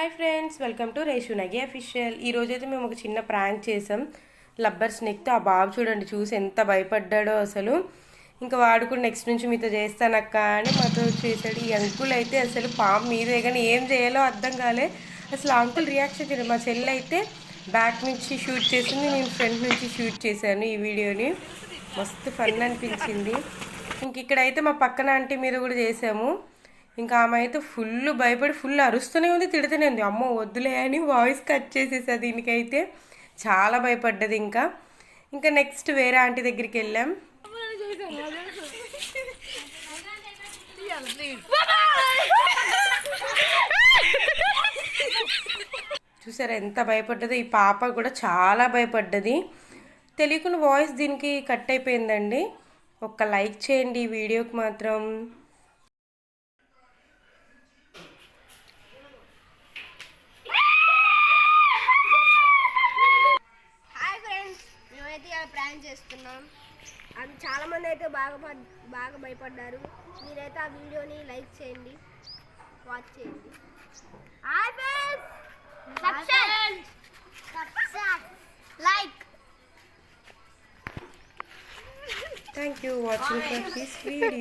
Hi friends, welcome to Reshu Nagi official. ఈరోజైతే మేము ఒక చిన్న ప్రాంక్ చేసాం లబ్బర్ స్నేక్తో. ఆ బాబు చూడండి, చూసి ఎంత భయపడ్డాడో అసలు. ఇంకా వాడు కూడా నెక్స్ట్ నుంచి మీతో చేస్తానక్క అని మాతో చేశాడు. ఈ అంకుల్ అయితే అసలు పాము మీదే కానీ ఏం చేయాలో అర్థం కాలే. అసలు అంకుల్ రియాక్షన్ చూడండి. మా చెల్లి అయితే బ్యాక్ నుంచి షూట్ చేసింది, నేను ఫ్రంట్ నుంచి షూట్ చేశాను ఈ వీడియోని. మస్తు ఫన్ అనిపించింది. ఇంక ఇక్కడైతే మా పక్కన ఆంటీ మీద కూడా చేసాము. ఇంకా ఆమె అయితే ఫుల్ భయపడి ఫుల్ అరుస్తూనే ఉంది, తిడుతూనే ఉంది. అమ్మో వద్దులే అని వాయిస్ కట్ చేసేసా. దీనికైతే చాలా భయపడ్డది. ఇంకా నెక్స్ట్ వేరే ఆంటీ దగ్గరికి వెళ్ళాం. చూసారా ఎంత భయపడ్డదో. ఈ పాప కూడా చాలా భయపడ్డది. తెలియకుండా వాయిస్ దీనికి కట్ అయిపోయిందండి. ఒక్క లైక్ చేయండి ఈ వీడియోకి మాత్రం. ప్రాంక్ చేస్తున్నాం. అది చాలామంది అయితే బాగా భయపడ్డారు. మీరైతే ఆ వీడియోని లైక్ చేయండి, వాచ్ చేయండి. Like thank you watching for this video.